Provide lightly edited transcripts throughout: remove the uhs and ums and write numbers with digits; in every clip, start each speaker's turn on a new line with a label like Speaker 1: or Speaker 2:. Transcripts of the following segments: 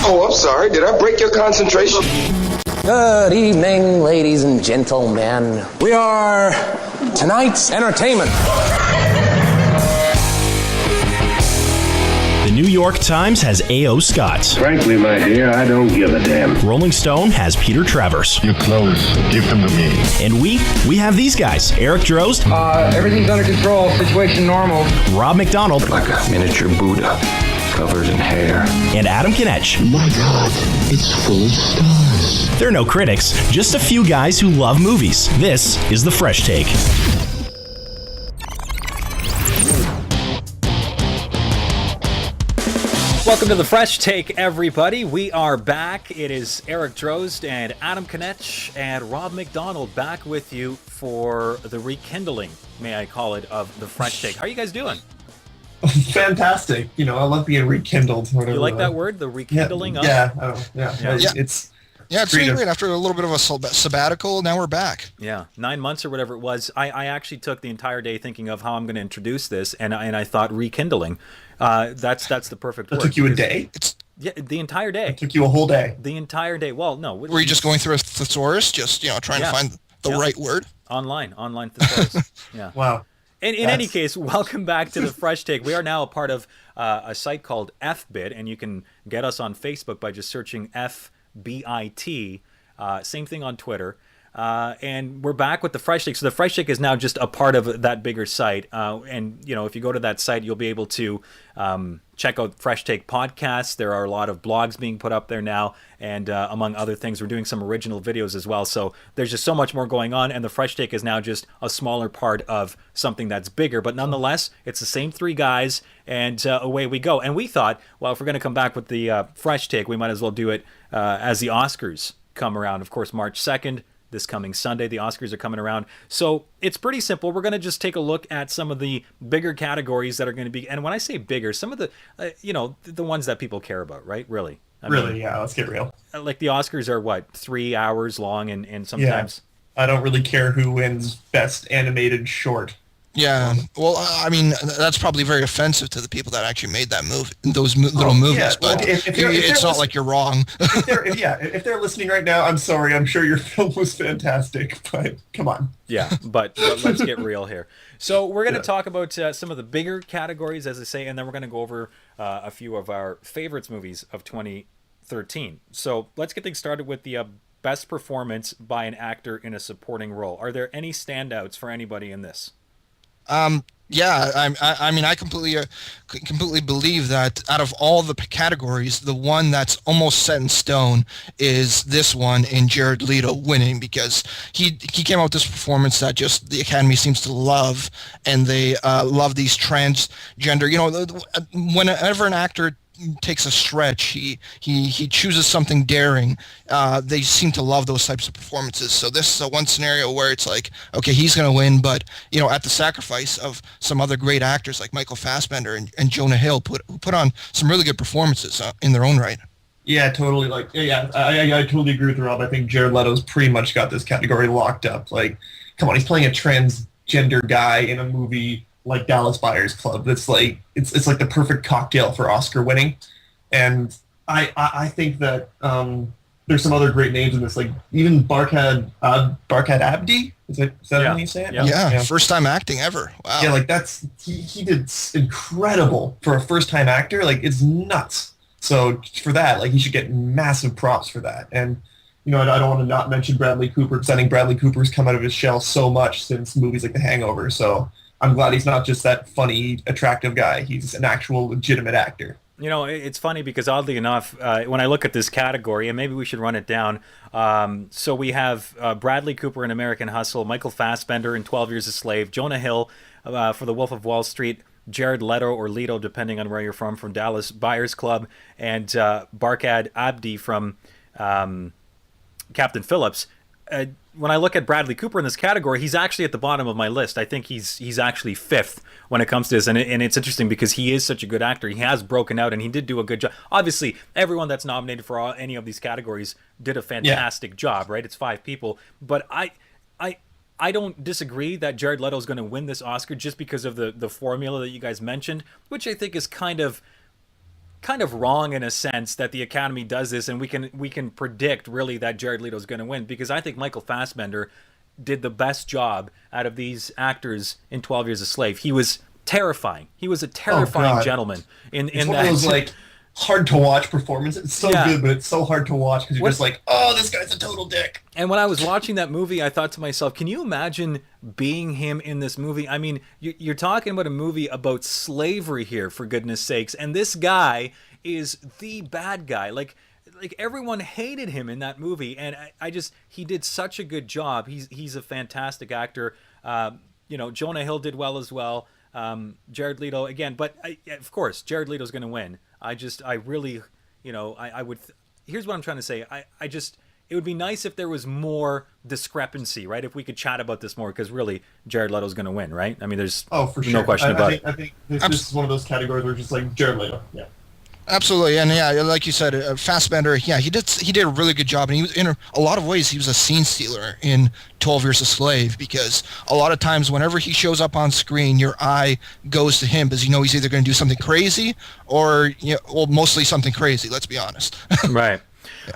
Speaker 1: Oh, I'm sorry. Did I break your concentration?
Speaker 2: Good evening, ladies and gentlemen. We are tonight's entertainment.
Speaker 3: The New York Times has A.O. Scott.
Speaker 4: Frankly, my dear, I don't give a damn.
Speaker 3: Rolling Stone has Peter Travers.
Speaker 5: Your clothes, give them to me.
Speaker 3: And we have these guys. Eric Drost.
Speaker 6: Everything's under control. Situation normal.
Speaker 3: Rob McDonald.
Speaker 1: Like a miniature Buddha covered in hair.
Speaker 3: And Adam Kinech.
Speaker 5: My God, it's full of stars.
Speaker 3: They're no critics, just a few guys who love movies. This is The Fresh Take.
Speaker 7: Welcome to The Fresh Take, everybody. We are back. It is Eric Drost and Adam Kinech and Rob McDonald back with you for the rekindling, may I call it, of The Fresh Take. How are you guys doing?
Speaker 8: Fantastic. You know, I love being rekindled.
Speaker 7: You like that word, the rekindling?
Speaker 8: Yeah.
Speaker 9: It's really great. After a little bit of a sabbatical, now we're back.
Speaker 7: Yeah, 9 months or whatever it was. I actually took the entire day thinking of how I'm going to introduce this, and I thought rekindling. That's the perfect word.
Speaker 8: It took you a day?
Speaker 7: Yeah, the entire day.
Speaker 8: It took you a whole day?
Speaker 7: The entire day. Well, no.
Speaker 9: Were you just going through a thesaurus, just trying to find the right word?
Speaker 7: Online thesaurus. Yeah.
Speaker 8: Wow.
Speaker 7: In any case, welcome back to The Fresh Take. We are now a part of a site called FBit, and you can get us on Facebook by just searching FBIT. Same thing on Twitter. And we're back with The Fresh Take. So The Fresh Take is now just a part of that bigger site. And, if you go to that site, you'll be able to check out Fresh Take podcasts. There are a lot of blogs being put up there now. And among other things, we're doing some original videos as well. So there's just so much more going on. And The Fresh Take is now just a smaller part of something that's bigger. But nonetheless, it's the same three guys. And away we go. And we thought, well, if we're going to come back with the Fresh Take, we might as well do it as the Oscars come around. Of course, March 2nd. This coming Sunday, the Oscars are coming around. So it's pretty simple. We're going to just take a look at some of the bigger categories that are going to be, and when I say bigger, some of the, the ones that people care about, right? Really? I mean,
Speaker 8: yeah, let's get real.
Speaker 7: Like the Oscars are 3 hours long and sometimes.
Speaker 8: Yeah. I don't really care who wins Best Animated Short.
Speaker 9: Yeah, well, I mean, that's probably very offensive to the people that actually made that movie, those little movies. Yeah. But it's not like you're wrong.
Speaker 8: if they're listening right now, I'm sorry. I'm sure your film was fantastic, but come on.
Speaker 7: Yeah, but let's get real here. So we're going to talk about some of the bigger categories, as I say, and then we're going to go over a few of our favorites movies of 2013. So let's get things started with the best performance by an actor in a supporting role. Are there any standouts for anybody in this?
Speaker 9: Yeah, I mean, I completely believe that out of all the categories, the one that's almost set in stone is this one in Jared Leto winning, because he came out with this performance that just the Academy seems to love, and they love these transgender. Whenever an actor takes a stretch, he chooses something daring, they seem to love those types of performances. So this is one scenario where it's like, okay, he's going to win, but at the sacrifice of some other great actors like Michael Fassbender and Jonah Hill, who put on some really good performances in their own right.
Speaker 8: Yeah, totally. I totally agree with Rob. I think Jared Leto's pretty much got this category locked up. Like, come on, he's playing a transgender guy in a movie like Dallas Buyers Club. It's like it's like the perfect cocktail for Oscar winning. And I think that there's some other great names in this, like even Barkhad Abdi. Is that how you say it?
Speaker 9: Yeah, first time acting ever. Wow.
Speaker 8: Yeah, like he did incredible for a first time actor. Like, it's nuts. So for that, like, he should get massive props for that. And I don't want to not mention Bradley Cooper, because I think Bradley Cooper's come out of his shell so much since movies like The Hangover. So I'm glad he's not just that funny, attractive guy. He's an actual legitimate actor.
Speaker 7: It's funny because oddly enough, when I look at this category, and maybe we should run it down. So we have Bradley Cooper in American Hustle, Michael Fassbender in 12 Years a Slave, Jonah Hill for The Wolf of Wall Street, Jared Leto or Leto, depending on where you're from Dallas Buyers Club, and Barkhad Abdi from Captain Phillips. When I look at Bradley Cooper in this category, he's actually at the bottom of my list. I think he's actually fifth when it comes to this, and it's interesting because he is such a good actor. He has broken out, and he did do a good job. Obviously, everyone that's nominated for any of these categories did a fantastic job, right? It's 5 people, but I don't disagree that Jared Leto is going to win this Oscar just because of the formula that you guys mentioned, which I think is kind of kind of wrong in a sense that the Academy does this, and we can predict really that Jared Leto's going to win, because I think Michael Fassbender did the best job out of these actors in 12 Years a Slave. He was terrifying. He was a terrifying gentleman in
Speaker 8: It's one
Speaker 7: that.
Speaker 8: of those like hard to watch performances. It's so good, but it's so hard to watch because you're just like, oh, this guy's a total dick.
Speaker 7: And when I was watching that movie, I thought to myself, can you imagine being him in this movie? I mean, you're talking about a movie about slavery here, for goodness sakes, and this guy is the bad guy. Like everyone hated him in that movie, and he did such a good job. He's a fantastic actor. Jonah Hill did well as well. Jared Leto again, but of course Jared Leto's going to win. Here's what I'm trying to say. It would be nice if there was more discrepancy, right? If we could chat about this more, because really Jared Leto's going to win, right? I mean, there's
Speaker 8: for sure.
Speaker 7: no question about it.
Speaker 8: I think this is one of those categories where it's just like Jared Leto. Yeah.
Speaker 9: Absolutely, and yeah, like you said, Fassbender, he did a really good job, and he was, in a lot of ways, he was a scene stealer in 12 Years a Slave, because a lot of times whenever he shows up on screen, your eye goes to him, because he's either going to do something crazy or mostly something crazy. Let's be honest.
Speaker 7: Right.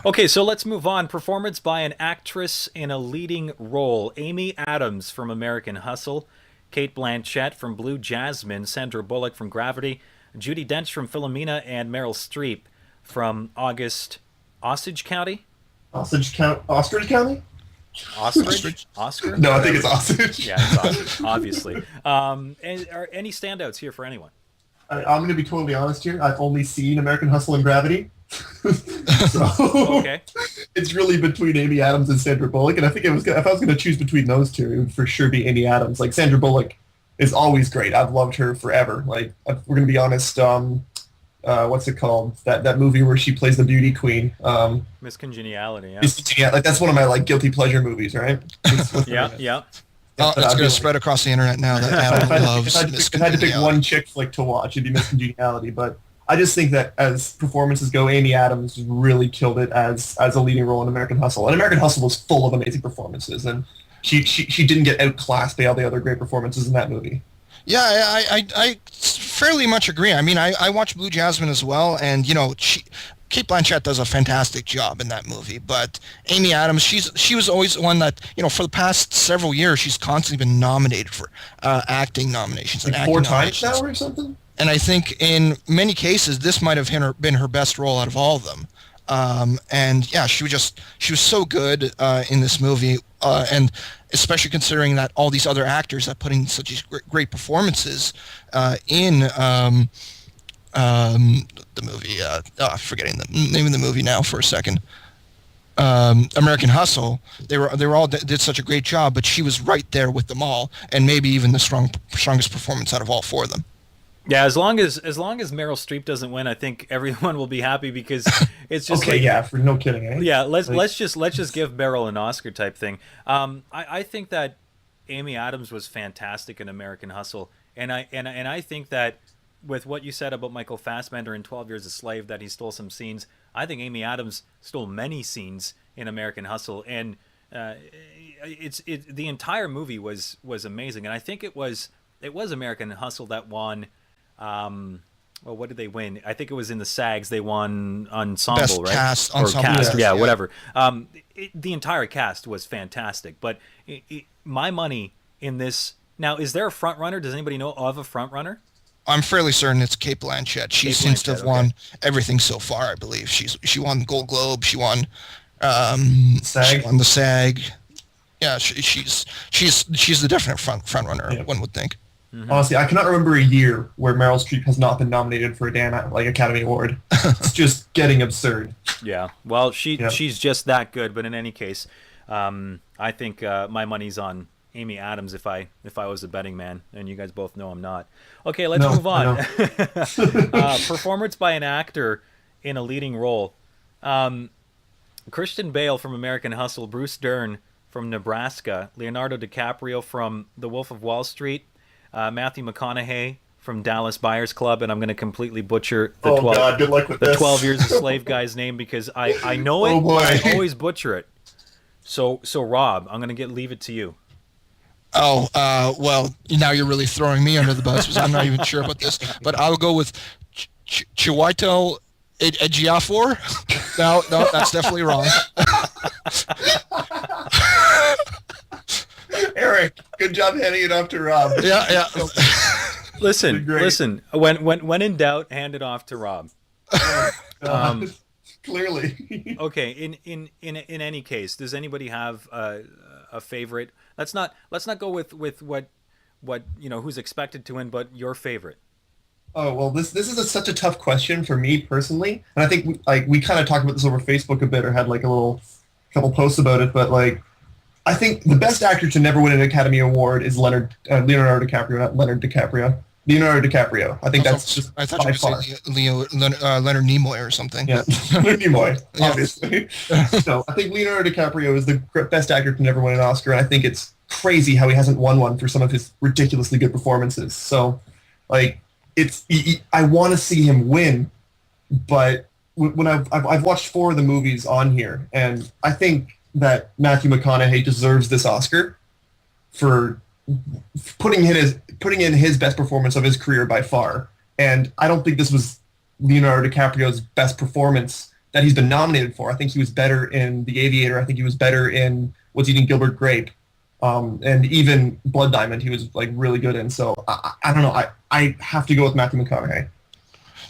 Speaker 7: Okay, so let's move on. Performance by an actress in a leading role: Amy Adams from American Hustle, Kate Blanchett from Blue Jasmine, Sandra Bullock from Gravity, Judi Dench from Philomena, and Meryl Streep from Osage County?
Speaker 8: Ostrich County?
Speaker 7: Ostrich? Oscar?
Speaker 8: No, I think it's Osage.
Speaker 7: Yeah, it's Osage, obviously. And are any standouts here for anyone?
Speaker 8: I'm going to be totally honest here. I've only seen American Hustle and Gravity. So
Speaker 7: Okay.
Speaker 8: It's really between Amy Adams and Sandra Bullock, and I think if I was going to choose between those two, it would for sure be Amy Adams. Like, Sandra Bullock is always great. I've loved her forever. Like, we're going to be honest, what's it called? That movie where she plays the beauty queen.
Speaker 7: Miss Congeniality, yeah.
Speaker 8: Like, that's one of my like guilty pleasure movies, right?
Speaker 7: Yeah.
Speaker 9: Oh, it's going to spread across the internet now that Adam loves
Speaker 8: if I had to pick one chick flick to watch, it'd be Miss Congeniality. But I just think that as performances go, Amy Adams really killed it as a leading role in American Hustle. And American Hustle was full of amazing performances, and she didn't get outclassed by all the other great performances in that movie.
Speaker 9: Yeah, I fairly much agree. I mean, I watched Blue Jasmine as well, and Kate Blanchett does a fantastic job in that movie. But Amy Adams, she was always one that, for the past several years, she's constantly been nominated for acting nominations.
Speaker 8: Like 4 times now or something?
Speaker 9: And I think in many cases, this might have been her best role out of all of them. And yeah, she was so good in this movie, and especially considering that all these other actors that put in such great performances in the movie. Forgetting the name of the movie now for a second. American Hustle. They were all did such a great job, but she was right there with them all, and maybe even the strongest performance out of all 4 of them.
Speaker 7: Yeah, as long as Meryl Streep doesn't win, I think everyone will be happy, because it's just
Speaker 8: okay. Yeah, for no kidding. Eh?
Speaker 7: Yeah, let's just give Meryl an Oscar type thing. I think that Amy Adams was fantastic in American Hustle, and I think that with what you said about Michael Fassbender in 12 Years a Slave, that he stole some scenes, I think Amy Adams stole many scenes in American Hustle, and the entire movie was amazing, and I think it was American Hustle that won. What did they win? I think it was in the SAGs. They won ensemble,
Speaker 9: Best
Speaker 7: right?
Speaker 9: cast,
Speaker 7: or
Speaker 9: ensemble,
Speaker 7: cast,
Speaker 9: yeah.
Speaker 7: whatever. The entire cast was fantastic. But my money in this now, is there a front runner? Does anybody know of a front runner?
Speaker 9: I'm fairly certain it's Kate Blanchett. She seems to have won everything so far. I believe she won the Gold Globe. She won
Speaker 8: SAG.
Speaker 9: She won the SAG. Yeah, she's the definite front runner. Yeah. One would think.
Speaker 7: Mm-hmm.
Speaker 8: Honestly, I cannot remember a year where Meryl Streep has not been nominated for a damn Academy Award. It's just getting absurd.
Speaker 7: Yeah, well, she's just that good. But in any case, I think my money's on Amy Adams if I was a betting man, and you guys both know I'm not. Okay, let's move on. Performance by an actor in a leading role: Christian Bale from American Hustle, Bruce Dern from Nebraska, Leonardo DiCaprio from The Wolf of Wall Street, Matthew McConaughey from Dallas Buyers Club, and I'm going to completely butcher the 12 Years a Slave guy's name, because I know it, but I always butcher it. So Rob, I'm going to leave it to you.
Speaker 9: Oh, well, now you're really throwing me under the bus, because I'm not even sure about this, but I'll go with Chiwetel Ejiofor. No, that's definitely wrong.
Speaker 8: Eric, good job handing it off to Rob.
Speaker 9: Yeah.
Speaker 7: Listen. When in doubt, hand it off to Rob.
Speaker 8: Clearly.
Speaker 7: Okay. In any case, does anybody have a favorite? Let's not go with what who's expected to win, but your favorite.
Speaker 8: Oh, well, this is such a tough question for me personally, and I think we kind of talked about this over Facebook a bit, or had like a couple posts about it. But like, I think the best actor to never win an Academy Award is Leonardo DiCaprio, not Leonard DiCaprio. Leonardo DiCaprio. I think that's just
Speaker 9: I thought
Speaker 8: by
Speaker 9: you were
Speaker 8: far.
Speaker 9: saying Leonard Nimoy or something.
Speaker 8: Yeah, Leonard Nimoy, obviously. So I think Leonardo DiCaprio is the best actor to never win an Oscar, and I think it's crazy how he hasn't won one for some of his ridiculously good performances. So, like, I want to see him win, but when I've watched 4 of the movies on here, and I think that Matthew McConaughey deserves this Oscar for putting in his best performance of his career by far. And I don't think this was Leonardo DiCaprio's best performance that he's been nominated for. I think he was better in The Aviator. I think he was better in What's Eating Gilbert Grape. And even Blood Diamond, he was like really good in. So I don't know. I have to go with Matthew McConaughey.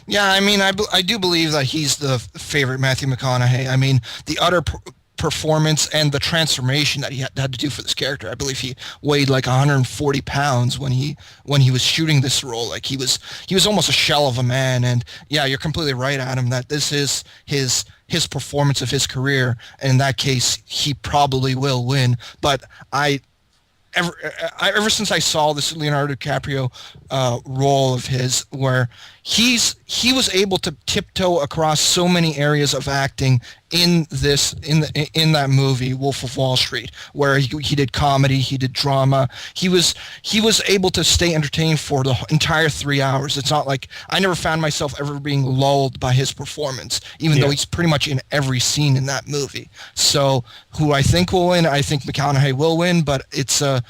Speaker 9: Yeah, I mean, I do believe that he's the favorite Matthew McConaughey. I mean, the utter performance and the transformation that he had to do for this character. I believe he weighed like 140 pounds when he was shooting this role. Like he was almost a shell of a man. And yeah, you're completely right, Adam, that this is his performance of his career. And in that case, he probably will win. But ever since I saw this Leonardo DiCaprio role of his, where he was able to tiptoe across so many areas of acting in that movie, Wolf of Wall Street, where he did comedy, he did drama. He was able to stay entertained for the entire 3 hours. It's not like I never found myself ever being lulled by his performance, even though he's pretty much in every scene in that movie. So who I think will win, I think McConaughey will win, but it's a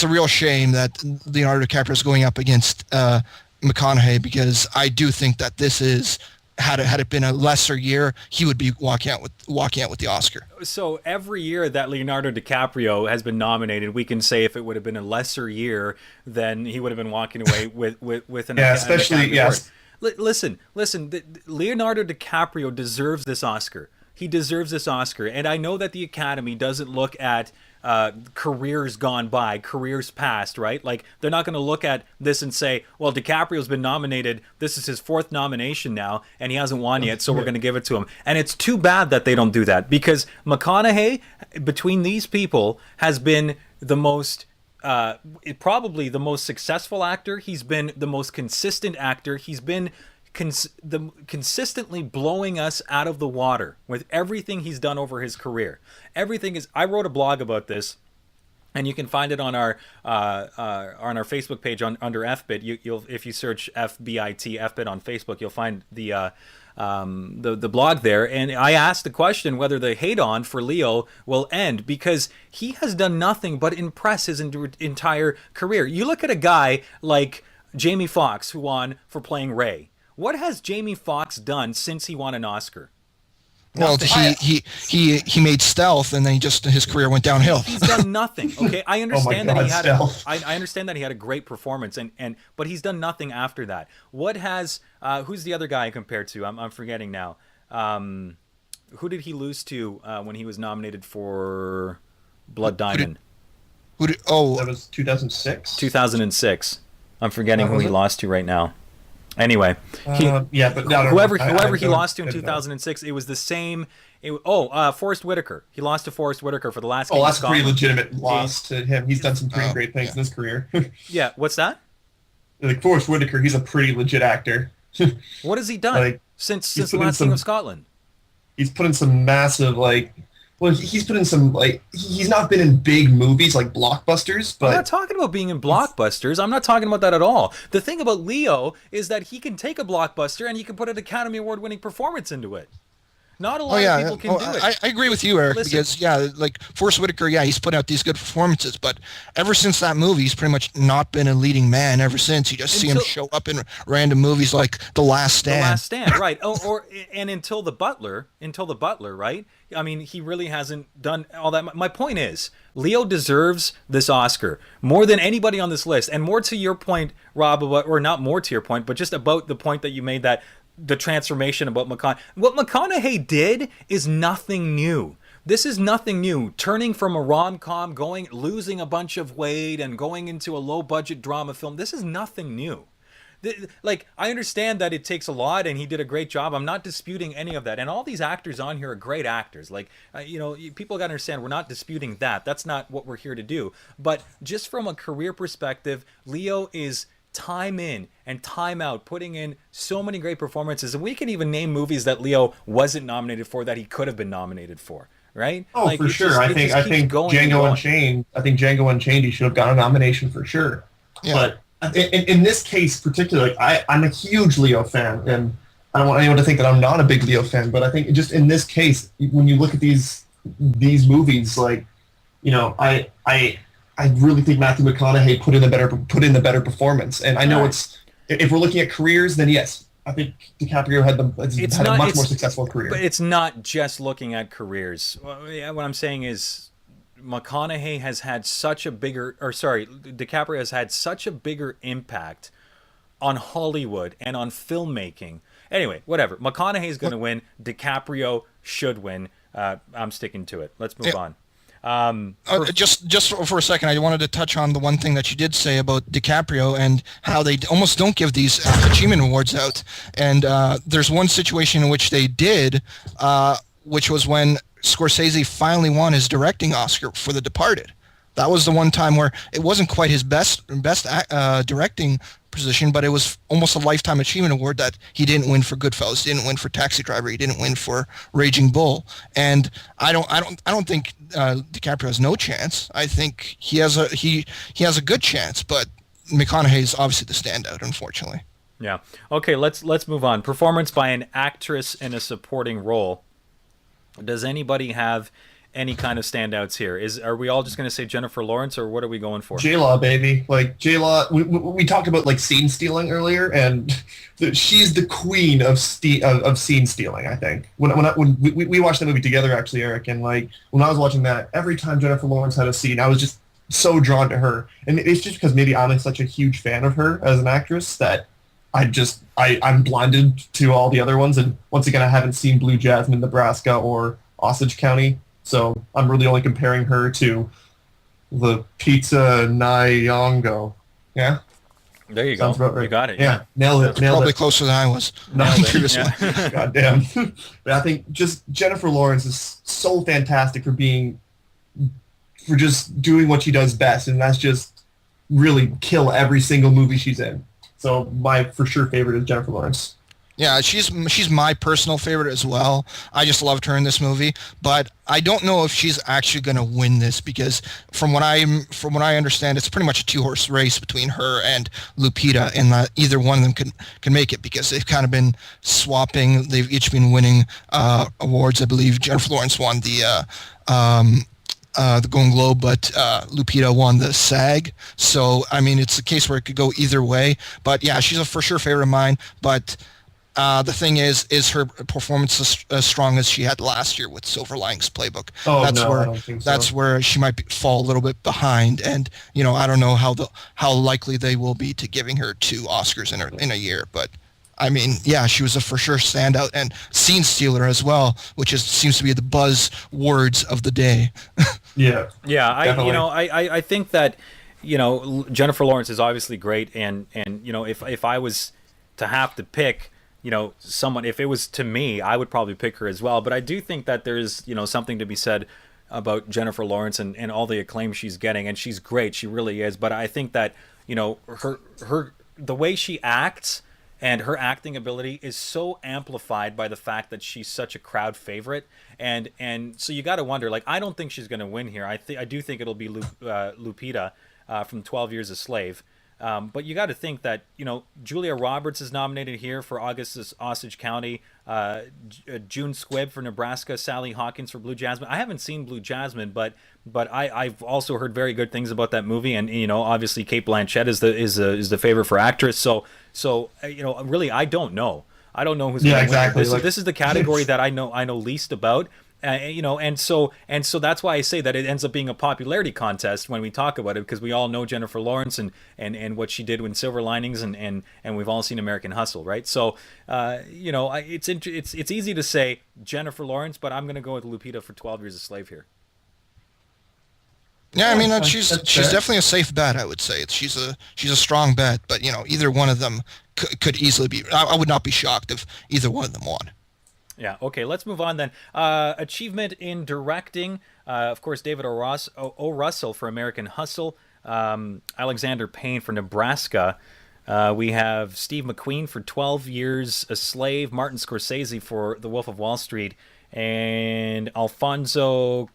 Speaker 9: real shame that Leonardo DiCaprio is going up against McConaughey, because I do think that this is, had it been a lesser year, he would be walking out with the Oscar.
Speaker 7: So every year that Leonardo DiCaprio has been nominated, we can say if it would have been a lesser year, then he would have been walking away with an
Speaker 8: especially yes.
Speaker 7: Listen. Leonardo DiCaprio deserves this Oscar. He deserves this Oscar, and I know that the Academy doesn't look at careers gone by, careers past, right? Like, they're not going to look at this and say, well, DiCaprio's been nominated, this is his 4th nomination now, and he hasn't won yet, so we're going to give it to him. And it's too bad that they don't do that, because McConaughey, between these people, has been the most probably the most successful actor. He's been the most consistent actor. He's been consistently blowing us out of the water with everything he's done over his career. Everything is. I wrote a blog about this, and you can find it on our Facebook page under FBIT. You'll if you search FBIT on Facebook, you'll find the blog there. And I asked the question whether the hate on for Leo will end, because he has done nothing but impress his entire career. You look at a guy like Jamie Foxx, who won for playing Ray. What has Jamie Foxx done since he won an Oscar?
Speaker 9: Well, he made Stealth, and then his career went downhill.
Speaker 7: He's done nothing. Okay, I understand
Speaker 8: I
Speaker 7: understand that he had a great performance, but he's done nothing after that. What has who's the other guy compared to? I'm forgetting now. Who did he lose to when he was nominated for Blood Diamond?
Speaker 8: That was 2006.
Speaker 7: 2006. I'm forgetting who he lost to right now. Anyway,
Speaker 8: whoever
Speaker 7: he lost to in 2006, it was the same. Forrest Whitaker. He lost to Forrest Whitaker for the last game.
Speaker 8: Oh, that's a pretty legitimate loss to him. He's done some pretty great things in his career.
Speaker 7: Yeah, what's that?
Speaker 8: Like Forrest Whitaker, he's a pretty legit actor.
Speaker 7: What has he done since the last King of Scotland?
Speaker 8: He's put in some massive he's put in some he's not been in big movies like blockbusters, but
Speaker 7: I'm not talking about being in blockbusters. I'm not talking about that at all. The thing about Leo is that he can take a blockbuster and he can put an Academy Award winning performance into it. Not a lot of people can do it.
Speaker 9: I agree with you, Eric,
Speaker 7: Listen.
Speaker 9: because like Forrest Whitaker, he's put out these good performances, but ever since that movie, he's pretty much not been a leading man ever since. You just see him show up in random movies like The Last Stand.
Speaker 7: The Last Stand, right? And until the Butler, right? I mean, he really hasn't done all that. My point is, Leo deserves this Oscar more than anybody on this list, and more to your point, Rob, or not more to your point, but just about the point that you made, that the transformation about McConaughey. What McConaughey did is nothing new. This is nothing new. Turning from a rom-com, losing a bunch of weight, and going into a low-budget drama film. This is nothing new. Like, I understand that it takes a lot, and he did a great job. I'm not disputing any of that. And all these actors on here are great actors. Like, people got to understand, we're not disputing that. That's not what we're here to do. But just from a career perspective, Leo is time in and time out putting in so many great performances. And we can even name movies that Leo wasn't nominated for that he could have been nominated for. Right?
Speaker 8: Oh, like, for sure. I think Django Unchained. I think Django Unchained, he should have gotten a nomination for sure. Yeah. But in this case, particularly, I'm a huge Leo fan, and I don't want anyone to think that I'm not a big Leo fan. But I think just in this case, when you look at these movies, like, I really think Matthew McConaughey put in the better performance. And I know if we're looking at careers, then yes. I think DiCaprio had a much more successful career.
Speaker 7: But it's not just looking at careers. What I'm saying is DiCaprio has had such a bigger impact on Hollywood and on filmmaking. Anyway, whatever. McConaughey's going to win. DiCaprio should win. I'm sticking to it. Let's move on.
Speaker 9: Just for a second, I wanted to touch on the one thing that you did say about DiCaprio and how they almost don't give these achievement awards out. And there's one situation in which they did, which was when Scorsese finally won his directing Oscar for The Departed. That was the one time where it wasn't quite his best directing position, but it was almost a lifetime achievement award that he didn't win for Goodfellas, didn't win for Taxi Driver, he didn't win for Raging Bull. And I don't think DiCaprio has no chance. I think he has a good chance, but McConaughey is obviously the standout, unfortunately.
Speaker 7: Yeah. Okay, let's move on. Performance by an actress in a supporting role. Does anybody have any kind of standouts here? Are we all just going to say Jennifer Lawrence, or what are we going for?
Speaker 8: J-Law, baby. Like, J-Law, we talked about, like, scene stealing earlier, and she's the queen of scene stealing, I think. When we watched the movie together, actually, Eric, and, like, when I was watching that, every time Jennifer Lawrence had a scene, I was just so drawn to her. And it's just because maybe I'm such a huge fan of her as an actress that I'm blinded to all the other ones. And once again, I haven't seen Blue Jasmine, Nebraska, or Osage County. So I'm really only comparing her to the Pizza Nyong'o. Yeah?
Speaker 7: There you go. Right. You got it.
Speaker 8: Yeah. Nailed it.
Speaker 9: Probably closer than I was.
Speaker 8: God damn. But I think just Jennifer Lawrence is so fantastic for just doing what she does best, and that's just really kill every single movie she's in. So my for sure favorite is Jennifer Lawrence.
Speaker 9: Yeah, she's my personal favorite as well. I just loved her in this movie, but I don't know if she's actually going to win this, because from what I understand, it's pretty much a two-horse race between her and Lupita, and either one of them can make it, because they've kind of been swapping. They've each been winning awards. I believe Jennifer Lawrence won the Golden Globe, but Lupita won the SAG. So, I mean, it's a case where it could go either way. But yeah, she's a for sure favorite of mine. But the thing is her performance as strong as she had last year with Silver Linings Playbook?
Speaker 8: I don't think so.
Speaker 9: That's where she might fall a little bit behind. And I don't know how likely they will be to giving her 2 Oscars in a year. But I mean, yeah, she was a for sure standout and scene stealer as well, which seems to be the buzz words of the day.
Speaker 8: Yeah.
Speaker 7: I think that Jennifer Lawrence is obviously great, and if I was to have to pick someone, if it was to me, I would probably pick her as well. But I do think that there's something to be said about Jennifer Lawrence and all the acclaim she's getting, and she's great, she really is. But I think that her the way she acts and her acting ability is so amplified by the fact that she's such a crowd favorite, and so you got to wonder. Like, I don't think she's going to win here. I do think it'll be Lupita from 12 Years a Slave. But you got to think that, Julia Roberts is nominated here for Augustus Osage County, June Squibb for Nebraska, Sally Hawkins for Blue Jasmine. I haven't seen Blue Jasmine, but I've also heard very good things about that movie, and obviously Cate Blanchett is the favorite for actress. So really I don't know. I don't know who's going to
Speaker 8: exactly.
Speaker 7: win. This is the category that I know least about. And so that's why I say that it ends up being a popularity contest when we talk about it, because we all know Jennifer Lawrence and what she did in Silver Linings, and we've all seen American Hustle, right? So it's easy to say Jennifer Lawrence, but I'm going to go with Lupita for 12 Years a Slave here.
Speaker 9: Yeah, I mean she's definitely a safe bet. I would say she's a strong bet, but either one of them could easily be. I would not be shocked if either one of them won.
Speaker 7: Yeah, okay, let's move on then. Achievement in directing, of course, David O. Russell for American Hustle, Alexander Payne for Nebraska. We have Steve McQueen for 12 Years a Slave, Martin Scorsese for The Wolf of Wall Street, and Alfonso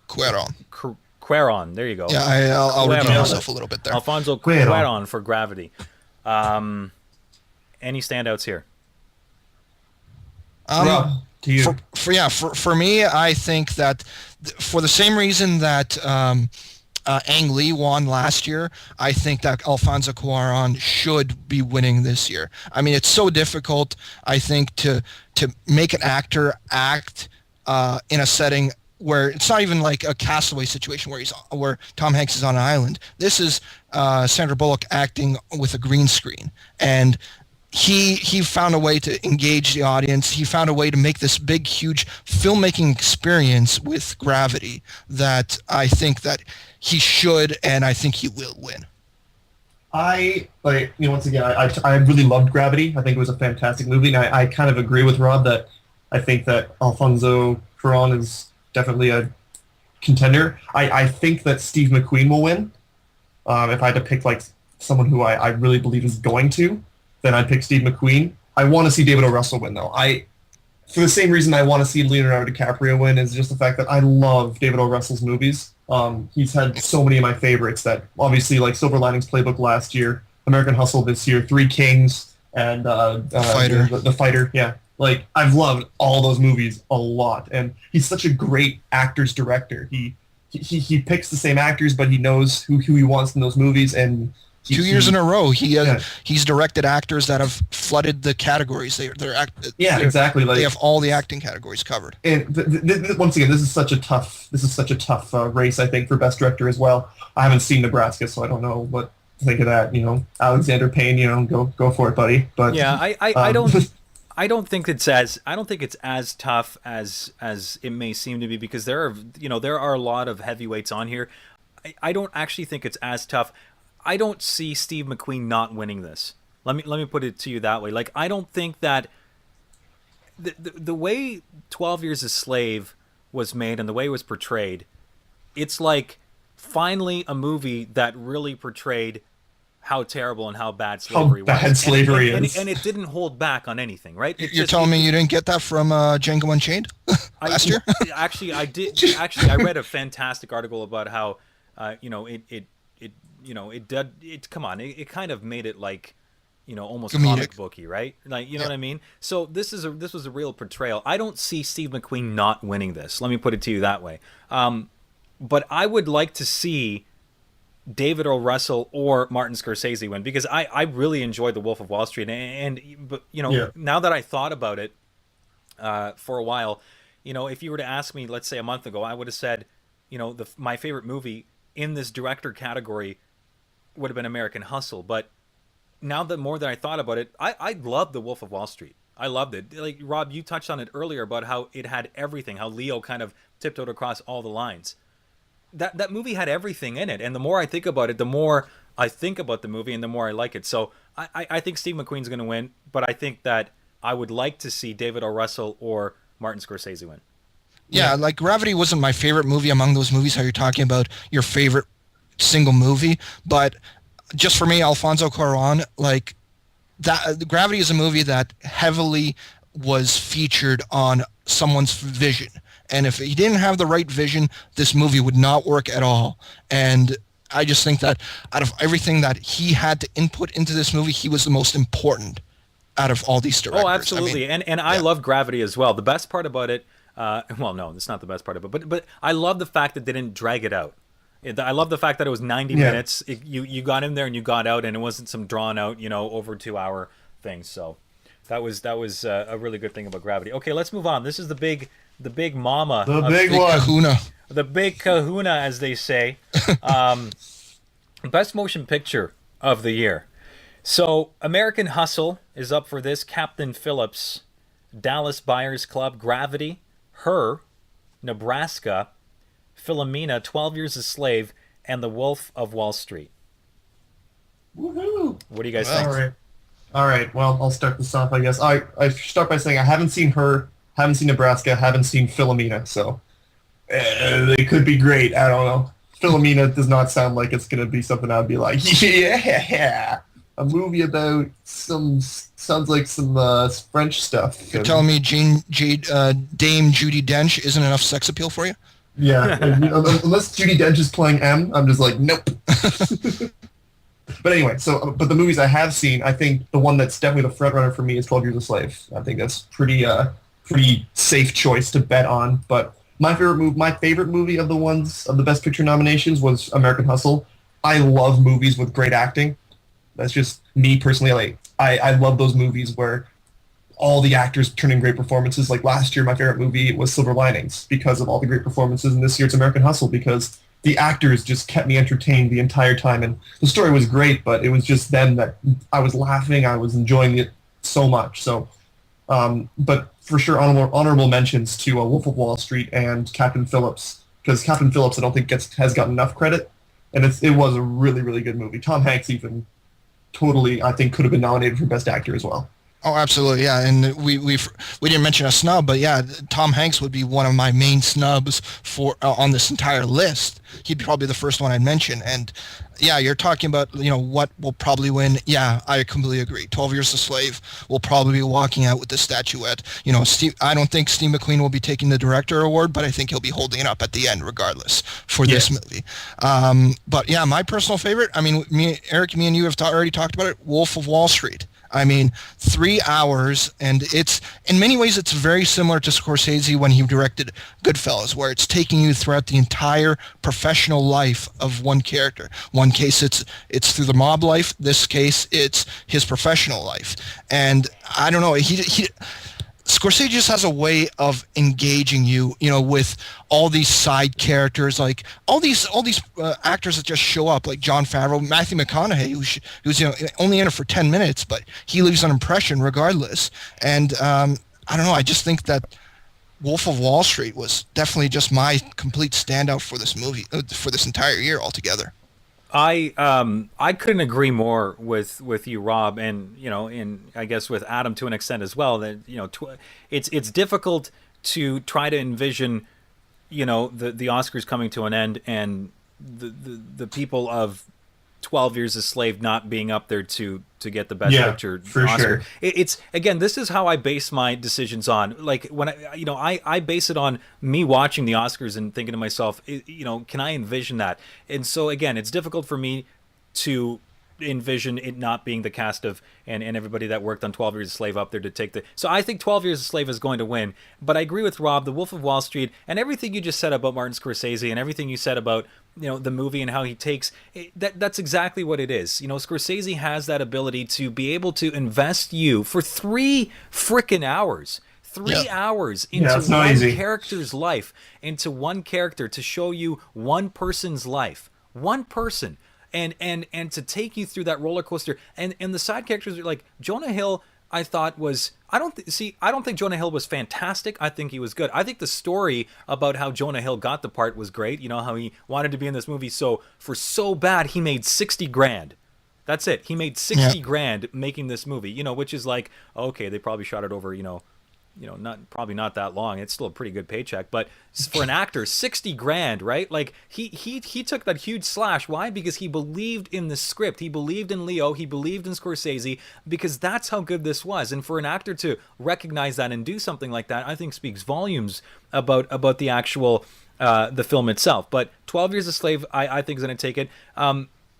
Speaker 7: Cuarón. There you go.
Speaker 9: Yeah, I'll redeem myself a little bit there.
Speaker 7: Alfonso Cuarón for Gravity. Any standouts here?
Speaker 8: Rob, to you.
Speaker 9: For me, I think that for the same reason that Ang Lee won last year, I think that Alfonso Cuarón should be winning this year. I mean, it's so difficult, I think, to make an actor act in a setting where it's not even like a Castaway situation where Tom Hanks is on an island. This is Sandra Bullock acting with a green screen, and he found a way to engage the audience. He found a way to make this big, huge filmmaking experience with Gravity that I think that he should, and I think he will win.
Speaker 8: Once again, I really loved Gravity. I think it was a fantastic movie, and I kind of agree with Rob that I think that Alfonso Cuarón is definitely a contender. I think that Steve McQueen will win. If I had to pick someone who I really believe is going to, then I'd pick Steve McQueen. I want to see David O. Russell win, though. For the same reason I want to see Leonardo DiCaprio win, is just the fact that I love David O. Russell's movies. He's had so many of my favorites that, obviously, like Silver Linings Playbook last year, American Hustle this year, Three Kings, and
Speaker 9: Fighter.
Speaker 8: The Fighter. Yeah, I've loved all those movies a lot, and he's such a great actor's director. He picks the same actors, but he knows who he wants in those movies, and
Speaker 9: 2 years in a row, he's directed actors that have flooded the categories.
Speaker 8: Exactly.
Speaker 9: They have all the acting categories covered.
Speaker 8: And once again, this is such a tough race, I think, for Best Director as well. I haven't seen Nebraska, so I don't know what to think of that. Alexander Payne, go for it, buddy. But
Speaker 7: yeah, I don't think it's as tough as it may seem to be, because there are a lot of heavyweights on here. I don't actually think it's as tough. I don't see Steve McQueen not winning this. Let me put it to you that way. I don't think that the way 12 Years a Slave was made and the way it was portrayed, it's finally a movie that really portrayed how terrible and how bad slavery was.
Speaker 8: How bad slavery is.
Speaker 7: And it didn't hold back on anything, right?
Speaker 9: You're telling me you didn't get that from Django Unchained last year?
Speaker 7: Actually, I did. Actually, I read a fantastic article about how, it kind of made it almost
Speaker 9: comedic.
Speaker 7: Comic booky, right? Know what I mean? So this was a real portrayal. I don't see Steve McQueen not winning this. Let me put it to you that way. But I would like to see David O. Russell or Martin Scorsese win, because I really enjoyed The Wolf of Wall Street, but now that I thought about it for a while, if you were to ask me, let's say a month ago, I would have said, my favorite movie in this director category would have been American Hustle. But now that more than I thought about it, I loved The Wolf of Wall Street. I loved it. Rob, you touched on it earlier about how it had everything, how Leo kind of tiptoed across all the lines. That movie had everything in it, and the more I think about it, the more I think about the movie, and the more I like it. So I think Steve McQueen's going to win, but I think that I would like to see David O. Russell or Martin Scorsese win.
Speaker 9: Yeah, Gravity wasn't my favorite movie among those movies, how you're talking about your favorite single movie, but just for me, Alfonso Cuarón, Gravity is a movie that heavily was featured on someone's vision. And if he didn't have the right vision, this movie would not work at all. And I just think that out of everything that he had to input into this movie, he was the most important out of all these directors.
Speaker 7: Oh, absolutely. I mean, and I love Gravity as well. The best part about it, well, no, it's not the best part of it, but I love the fact that they didn't drag it out. I love the fact that it was 90 minutes. You got in there and you got out, and it wasn't some drawn out, over 2 hour thing. So that was a really good thing about Gravity. Okay, let's move on. This is the big mama,
Speaker 8: the big one,
Speaker 9: kahuna.
Speaker 7: The big kahuna, as they say. Best motion picture of the year. So American Hustle is up for this. Captain Phillips, Dallas Buyers Club, Gravity, Her, Nebraska, Philomena, 12 Years a Slave, and The Wolf of Wall Street.
Speaker 8: Woohoo!
Speaker 7: What do you guys think?
Speaker 8: All right. Well, I'll start this off, I guess. I start by saying I haven't seen Her, haven't seen Nebraska, haven't seen Philomena, so they could be great. I don't know. Philomena does not sound like it's going to be something I'd be like, yeah, a movie about sounds like some French stuff.
Speaker 9: You're telling me Dame Judi Dench isn't enough sex appeal for you?
Speaker 8: Yeah, unless Judi Dench is playing M, I'm just like, nope. But anyway, but the movies I have seen, I think the one that's definitely the front runner for me is 12 Years a Slave. I think that's pretty safe choice to bet on. But my favorite movie of the Best Picture nominations was American Hustle. I love movies with great acting. That's just me personally. Like I love those movies where all the actors turn in great performances. Like last year, my favorite movie was Silver Linings because of all the great performances, and this year it's American Hustle because the actors just kept me entertained the entire time, and the story was great, but it was just them that I was laughing, I was enjoying it so much. So, but for sure, honorable mentions to Wolf of Wall Street and Captain Phillips, because Captain Phillips I don't think has gotten enough credit, and it was a really, really good movie. Tom Hanks even totally, I think, could have been nominated for Best Actor as well.
Speaker 9: Oh, absolutely, yeah. And we didn't mention a snub, but yeah, Tom Hanks would be one of my main snubs for on this entire list. He'd be probably the first one I'd mention. And yeah, you're talking about what will probably win. Yeah, I completely agree. 12 Years a Slave will probably be walking out with the statuette. I don't think Steve McQueen will be taking the director award, but I think he'll be holding it up at the end regardless for this movie. But yeah, my personal favorite. I mean, Eric, me and you have already talked about it. Wolf of Wall Street. I mean, 3 hours, and in many ways it's very similar to Scorsese when he directed Goodfellas, where it's taking you throughout the entire professional life of one character. One case it's through the mob life. This case it's his professional life, and I don't know. Scorsese just has a way of engaging you, with all these side characters, like all these actors that just show up, like Jon Favreau, Matthew McConaughey, who's only in it for 10 minutes, but he leaves an impression regardless. And I don't know, I just think that Wolf of Wall Street was definitely just my complete standout for this movie, for this entire year altogether.
Speaker 7: I couldn't agree more with you, Rob, and I guess with Adam to an extent as well. That it's difficult to try to envision, the Oscars coming to an end and the people of 12 Years a Slave not being up there to get the Best Picture
Speaker 8: for
Speaker 7: Oscar.
Speaker 8: Sure.
Speaker 7: It's again, this is how I base my decisions on. Like when I base it on me watching the Oscars and thinking to myself, can I envision that? And so again, it's difficult for me to envision it not being the cast of and everybody that worked on 12 Years a Slave up there to take the. So I think 12 Years a Slave is going to win. But I agree with Rob, The Wolf of Wall Street, and everything you just said about Martin Scorsese and everything you said about the movie and how he takes that's exactly what it is. Scorsese has that ability to be able to invest you for 3 frickin' hours. 3 hours into one character's life, into one character, to show you one person's life, one person. And to take you through that roller coaster, and the side characters are like Jonah Hill. I thought was I don't think Jonah Hill was fantastic. I think he was good. I think the story about how Jonah Hill got the part was great. How he wanted to be in this movie so bad he made $60,000. That's it. He made $60,000 making this movie. Which is like, okay, they probably shot it over not probably not that long. It's still a pretty good paycheck, but for an actor, 60 grand, right? Like he took that huge slash. Why? Because he believed in the script. He believed in Leo. He believed in Scorsese, because that's how good this was. And for an actor to recognize that and do something like that, I think speaks volumes about the actual the film itself. But 12 Years a Slave, I think is going to take it.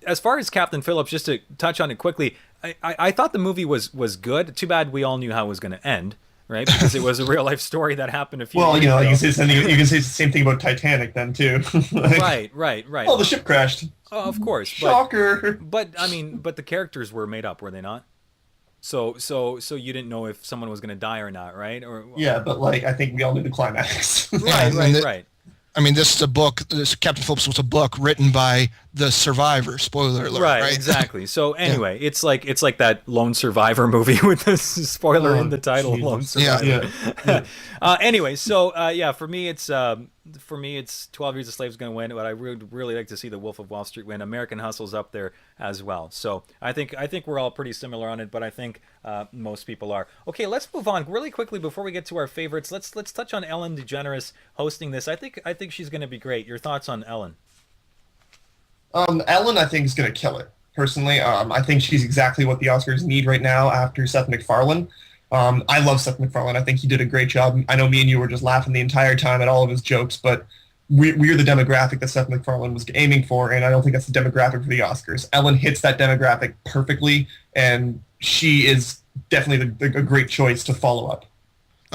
Speaker 7: As far as Captain Phillips, just to touch on it quickly, I thought the movie was good. Too bad we all knew how it was going to end. Right, because it was a real life story that happened a few years ago.
Speaker 8: You can say something. You can say the same thing about Titanic then too.
Speaker 7: Right.
Speaker 8: Oh, the ship crashed.
Speaker 7: Oh, of course.
Speaker 8: Shocker.
Speaker 7: But the characters were made up, were they not? So you didn't know if someone was going to die or not, right? Or
Speaker 8: yeah, but I think we all knew the climax.
Speaker 7: Right.
Speaker 9: I mean, this is a book. Captain Phillips was a book written by the survivor. Spoiler alert. Right.
Speaker 7: Exactly. So anyway, it's like that Lone Survivor movie with the spoiler in the title,
Speaker 8: Jesus.
Speaker 7: Lone Survivor.
Speaker 8: Yeah.
Speaker 7: Anyway, so for me, it's 12 Years a Slave is going to win, but I would really like to see The Wolf of Wall Street win. American Hustle's up there as well. So I think we're all pretty similar on it, but I think most people are. Okay, let's move on really quickly before we get to our favorites. Let's touch on Ellen DeGeneres hosting this. I think she's going to be great. Your thoughts on Ellen?
Speaker 8: Ellen, I think, is going to kill it. Personally, I think she's exactly what the Oscars need right now after Seth MacFarlane. I love Seth MacFarlane. I think he did a great job. I know me and you were just laughing the entire time at all of his jokes, but we're the demographic that Seth MacFarlane was aiming for, and I don't think that's the demographic for the Oscars. Ellen hits that demographic perfectly, and she is definitely a great choice to follow up.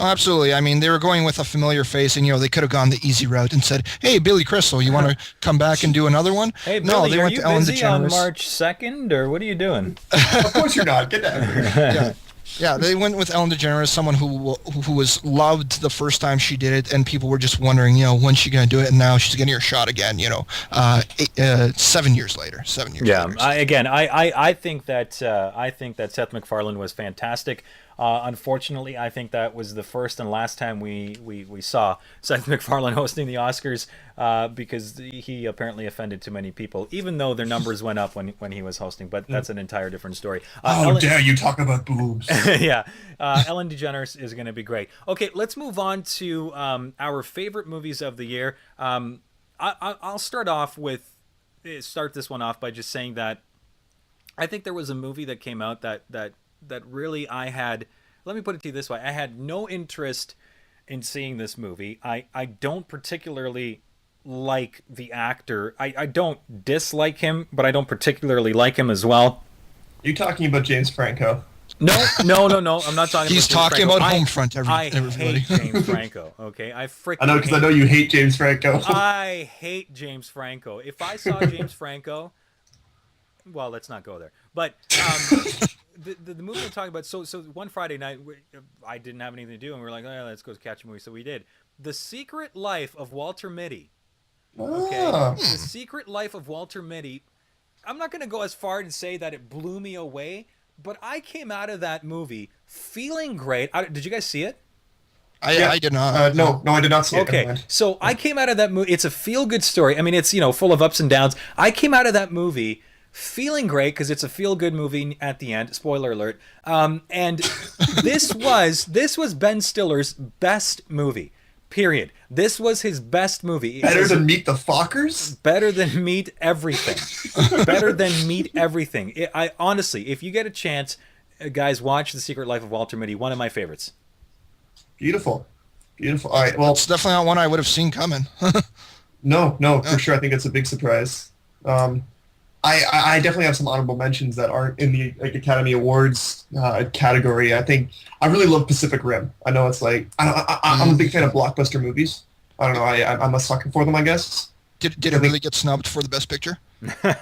Speaker 9: Oh, absolutely. I mean, they were going with a familiar face, and they could have gone the easy route and said, "Hey, Billy Crystal, you want to come back and do another one?"
Speaker 7: Hey,
Speaker 9: no,
Speaker 7: Billy,
Speaker 9: they went to Ellen
Speaker 7: busy on
Speaker 9: DeGeneres.
Speaker 7: March 2nd, or what are you doing?
Speaker 8: Of course you're not. Get down here.
Speaker 9: Yeah, they went with Ellen DeGeneres, someone who was loved the first time she did it, and people were just wondering, when's she going to do it, and now she's getting her shot again. 7 years later. 7 years.
Speaker 7: Yeah,
Speaker 9: later.
Speaker 7: I think that Seth MacFarlane was fantastic. Unfortunately, I think that was the first and last time we saw Seth MacFarlane hosting the Oscars because he apparently offended too many people, even though their numbers went up when he was hosting. But that's an entire different story.
Speaker 8: Dare you talk about boobs?
Speaker 7: Yeah, Ellen DeGeneres is going to be great. Okay, let's move on to our favorite movies of the year. I'll start this one off by just saying that I think there was a movie that came out that really let me put it to you this way. I had no interest in seeing this movie. I don't particularly like the actor. I don't dislike him, but I don't particularly like him as well.
Speaker 8: You talking about James Franco?
Speaker 7: No. I'm not talking
Speaker 9: He's
Speaker 7: about James
Speaker 9: talking
Speaker 7: Franco.
Speaker 9: about Homefront, everybody.
Speaker 7: I hate James Franco, okay?
Speaker 8: I know, because I know you hate James Franco.
Speaker 7: I hate James Franco. If I saw James Franco... Well, let's not go there. But the movie I'm talking about, so one Friday night, I didn't have anything to do, and we were like, oh, yeah, let's go catch a movie. So we did. The Secret Life of Walter Mitty. Okay? The Secret Life of Walter Mitty. I'm not going to go as far and say that it blew me away, but I came out of that movie feeling great. Did you guys see it?
Speaker 9: I did not.
Speaker 8: No, I did not see it.
Speaker 7: Okay, so I came out of that movie. It's a feel-good story. I mean, it's full of ups and downs. I came out of that movie feeling great because it's a feel-good movie at the end. Spoiler alert. And this was Ben Stiller's best movie. Period. This was his best movie.
Speaker 8: Better than Meet the Fockers?
Speaker 7: Better than Meet Everything. Better than Meet Everything. I honestly, if you get a chance, guys, watch The Secret Life of Walter Mitty. One of my favorites.
Speaker 8: Beautiful. All right. Well,
Speaker 9: it's definitely not one I would have seen coming.
Speaker 8: No, for sure. I think it's a big surprise. I definitely have some honorable mentions that aren't in the Academy Awards category. I think I really love Pacific Rim. I know it's I'm a big fan of blockbuster movies. I don't know. I'm a sucker for them, I guess.
Speaker 9: Did it really get snubbed for the Best Picture?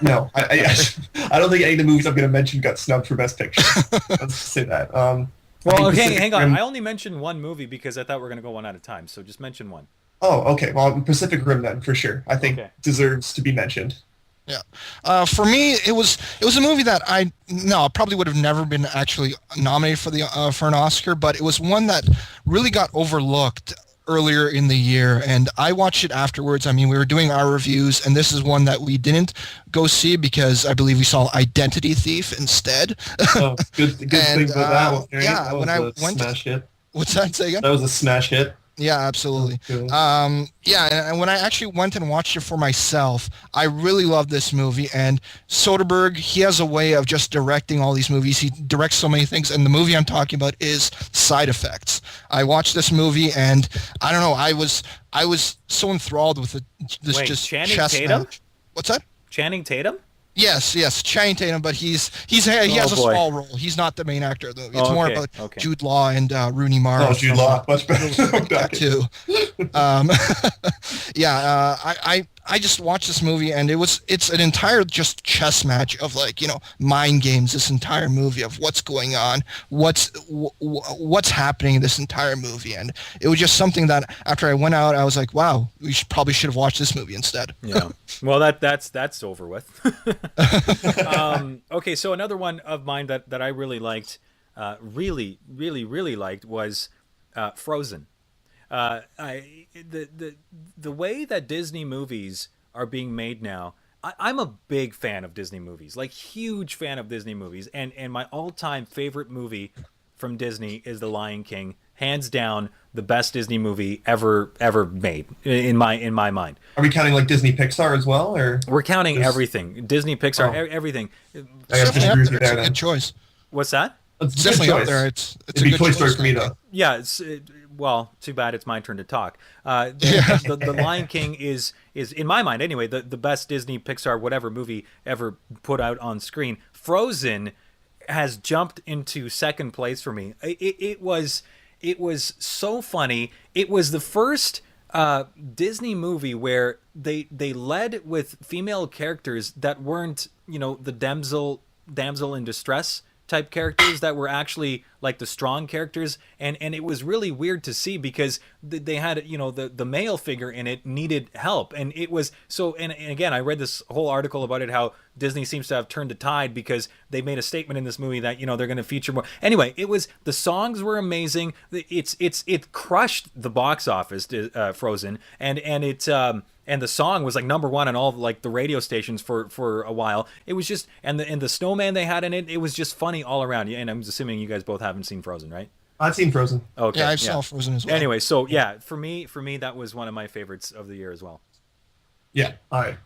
Speaker 8: No, I don't think any of the movies I'm going to mention got snubbed for Best Picture. Let's just say that.
Speaker 7: Well, okay, hang on. I only mentioned one movie because I thought we were going to go one at a time. So just mention one.
Speaker 8: Oh, okay. Well, Pacific Rim then, for sure. I think deserves to be mentioned.
Speaker 9: Yeah. For me, it was a movie that I probably would have never been actually nominated for an Oscar, but it was one that really got overlooked earlier in the year, and I watched it afterwards. I mean, we were doing our reviews, and this is one that we didn't go see because I believe we saw Identity Thief instead.
Speaker 8: Oh, good thing about that one.
Speaker 9: Yeah, when I What's that? Say again?
Speaker 8: That was a smash hit.
Speaker 9: Yeah, absolutely.
Speaker 8: Cool.
Speaker 9: Yeah, and when I actually went and watched it for myself, I really loved this movie. And Soderbergh, he has a way of just directing all these movies. He directs so many things, and the movie I'm talking about is Side Effects. I watched this movie, and I don't know, I was so enthralled with this
Speaker 7: Wait,
Speaker 9: just
Speaker 7: Channing
Speaker 9: chess
Speaker 7: Tatum?
Speaker 9: match. What's that?
Speaker 7: Channing Tatum?
Speaker 9: Yes, Channing Tatum, but he has a
Speaker 7: boy.
Speaker 9: small role. He's not the main actor of the movie. It's
Speaker 7: Oh,
Speaker 9: more
Speaker 7: okay,
Speaker 9: about
Speaker 7: okay.
Speaker 9: Jude Law and Rooney Mara.
Speaker 8: Oh, Jude Law, much better.
Speaker 9: That too. I just watched this movie, and it's an entire just chess match of, like, you know, mind games. This entire movie of what's going on, what's happening in this entire movie, and it was just something that after I went out, I was like, wow, probably should have watched this movie instead.
Speaker 7: Yeah. Well, that's over with. Okay, so another one of mine that I really liked, really liked was Frozen. The way that Disney movies are being made now, I'm a big fan of Disney movies, like huge fan of Disney movies, and my all-time favorite movie from Disney is The Lion King, hands down the best Disney movie ever made in my mind.
Speaker 8: Are we counting like Disney Pixar as well, or
Speaker 7: We're counting everything, Disney, Pixar, everything.
Speaker 8: I have to
Speaker 9: Definitely
Speaker 8: agree with you
Speaker 9: it's
Speaker 8: there
Speaker 9: a
Speaker 8: then.
Speaker 9: good choice.
Speaker 7: What's that?
Speaker 8: It's a good
Speaker 9: Definitely up
Speaker 8: choice.
Speaker 9: there. It's
Speaker 8: It'd
Speaker 9: a
Speaker 8: be
Speaker 9: good
Speaker 8: Toy Story
Speaker 9: choice.
Speaker 8: for me though.
Speaker 7: Yeah, well, too bad it's my turn to talk. The Lion King is in my mind anyway the best Disney, Pixar, whatever movie ever put out on screen. Frozen has jumped into second place for me. It was so funny. It was the first Disney movie where they led with female characters that weren't, you know, the damsel in distress type characters, that were actually like the strong characters, and it was really weird to see because they had, you know, the male figure in it needed help, and it was so, and again, I read this whole article about it, how Disney seems to have turned the tide because they made a statement in this movie that, you know, they're going to feature more. Anyway, it was, the songs were amazing. It crushed the box office, Frozen, and it and the song was like number one on all like the radio stations for a while. It was just, and the snowman they had in it, it was just funny all around. And I'm assuming you guys both haven't seen Frozen, right?
Speaker 8: I've seen Frozen.
Speaker 7: Okay.
Speaker 9: Yeah, I saw Frozen as well.
Speaker 7: Anyway, so yeah, for me that was one of my favorites of the year as well.
Speaker 8: Yeah. All right.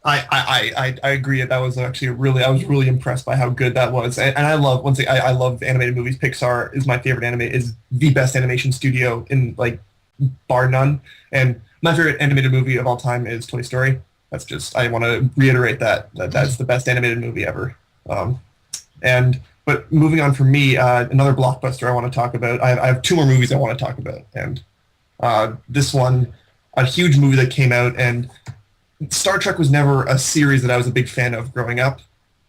Speaker 8: I agree. That was actually I was really impressed by how good that was. And I love, once again, I love animated movies. Pixar is my favorite is the best animation studio in, like, bar none. And my favorite animated movie of all time is Toy Story. That's just, I want to reiterate that's the best animated movie ever. But moving on for me, another blockbuster I want to talk about. I have two more movies I want to talk about. And this one, a huge movie that came out, and Star Trek was never a series that I was a big fan of growing up,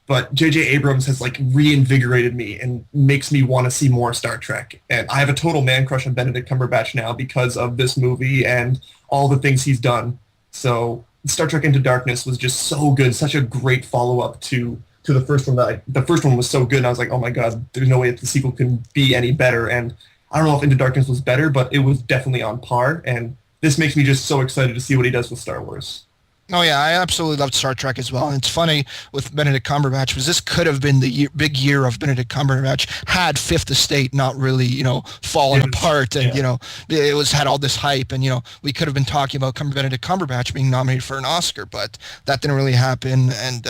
Speaker 8: but J.J. Abrams has, like, reinvigorated me and makes me want to see more Star Trek. And I have a total man crush on Benedict Cumberbatch now because of this movie and all the things he's done. So Star Trek Into Darkness was just so good, such a great follow-up to the first one. The first one was so good, and I was like, oh my god, there's no way that the sequel can be any better. And I don't know if Into Darkness was better, but it was definitely on par. And this makes me just so excited to see what he does with Star Wars.
Speaker 9: Oh yeah, I absolutely loved Star Trek as well. And it's funny with Benedict Cumberbatch, because this could have been the big year of Benedict Cumberbatch had Fifth Estate not really, you know, fallen apart, and you know, it had all this hype, and, you know, we could have been talking about Benedict Cumberbatch being nominated for an Oscar, but that didn't really happen. And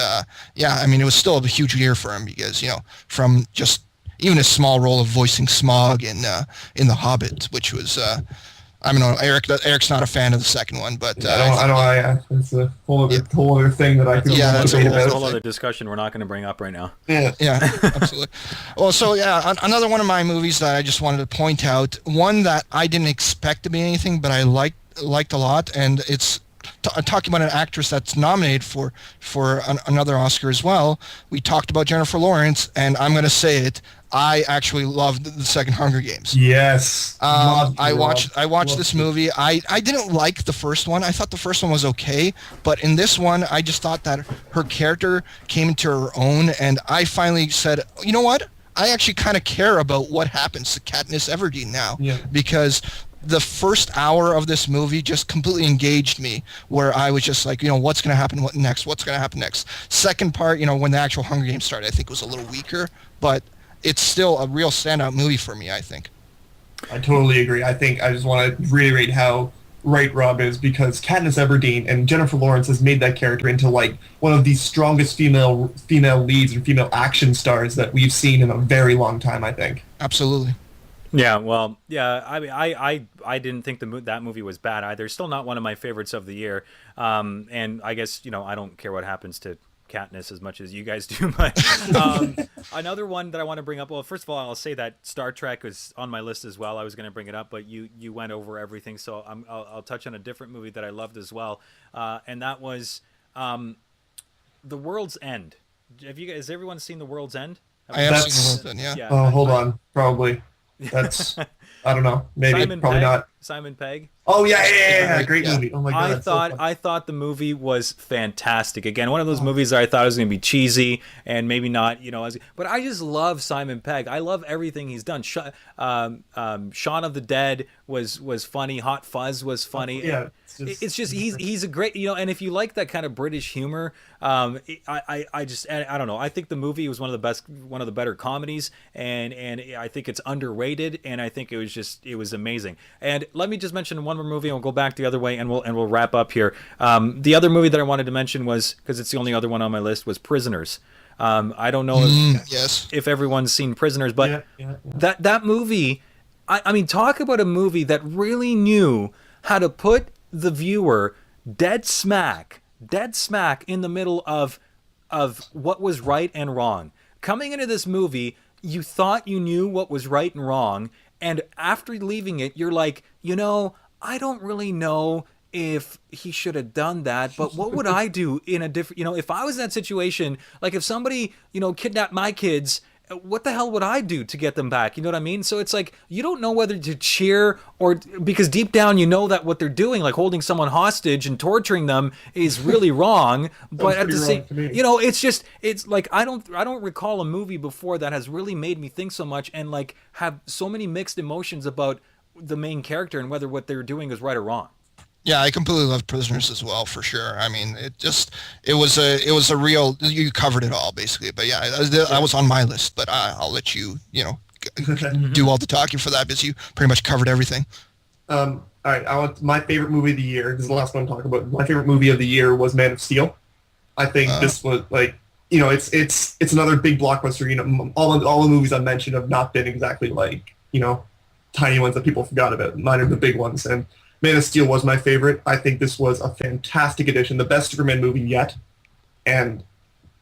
Speaker 9: yeah, I mean, it was still a huge year for him because, you know, from just even a small role of voicing Smaug in The Hobbit, which was. I don't know, Eric's not a fan of the second one, but
Speaker 8: it's a whole other thing that I could
Speaker 7: That's
Speaker 8: debate
Speaker 7: a
Speaker 8: about.
Speaker 7: whole other discussion we're not going to bring up right now.
Speaker 9: Yeah, absolutely. Well, so yeah, another one of my movies that I just wanted to point out, one that I didn't expect to be anything, but I liked a lot, and it's talking about an actress that's nominated for another Oscar as well. We talked about Jennifer Lawrence, and I'm going to say it. I actually loved the second Hunger Games.
Speaker 8: Yes.
Speaker 9: I watched this movie. I didn't like the first one. I thought the first one was okay, but in this one, I just thought that her character came into her own, and I finally said, you know what? I actually kind of care about what happens to Katniss Everdeen now, because the first hour of this movie just completely engaged me, where I was just like, you know, what's going to happen? What's going to happen next? Second part, you know, when the actual Hunger Games started, I think it was a little weaker, but it's still a real standout movie for me, I think.
Speaker 8: I totally agree. I think I just want to reiterate how right Rob is, because Katniss Everdeen and Jennifer Lawrence has made that character into like one of the strongest female leads and female action stars that we've seen in a very long time, I think.
Speaker 9: Absolutely.
Speaker 7: Yeah, well, yeah. I mean, I didn't think that movie was bad either. Still not one of my favorites of the year. And I guess I don't care what happens to Katniss as much as you guys do. But another one that I want to bring up. Well, first of all, I'll say that Star Trek was on my list as well. I was going to bring it up, but you went over everything, so I'll touch on a different movie that I loved as well, and that was The World's End. Has everyone seen The World's End?
Speaker 9: I have seen The World's End. Yeah.
Speaker 8: Oh, hold on, probably. That's I don't know. Maybe probably not.
Speaker 7: Simon Pegg.
Speaker 8: Oh yeah. Great movie. Oh my god.
Speaker 7: I thought the movie was fantastic. Again, one of those movies that I thought was going to be cheesy and maybe not, but I just love Simon Pegg. I love everything he's done. Shaun of the Dead was funny. Hot Fuzz was funny.
Speaker 8: Yeah.
Speaker 7: It's just he's a great, and if you like that kind of British humor, I don't know. I think the movie was one of the better comedies, and I think it's underrated, and I think it was amazing. And let me just mention one more movie, and we'll go back the other way, and we'll wrap up here. The other movie that I wanted to mention was, because it's the only other one on my list, was Prisoners. I don't know if everyone's seen Prisoners, but that movie, I mean, talk about a movie that really knew how to put the viewer dead smack in the middle of what was right and wrong. Coming into this movie, you thought you knew what was right and wrong, and after leaving it, you're like, I don't really know if he should have done that, but what would I do in a different, if I was in that situation, like if somebody, kidnapped my kids, what the hell would I do to get them back? You know what I mean? So it's like, you don't know whether to cheer because deep down that what they're doing, like holding someone hostage and torturing them, is really wrong. But at the same, it's like, I don't recall a movie before that has really made me think so much and like have so many mixed emotions about the main character and whether what they're doing is right or wrong.
Speaker 9: Yeah, I completely love Prisoners as well, for sure. I mean, it was a real, you covered it all basically. But yeah, I was on my list, but I'll let you, do all the talking for that, because you pretty much covered everything.
Speaker 8: All right, I want my favorite movie of the year. This is the last one to talk about. My favorite movie of the year was Man of Steel. I think this was like, it's another big blockbuster. All the movies I mentioned have not been exactly like, tiny ones that people forgot about. Mine are the big ones, and Man of Steel was my favorite. I think this was a fantastic addition, the best Superman movie yet. And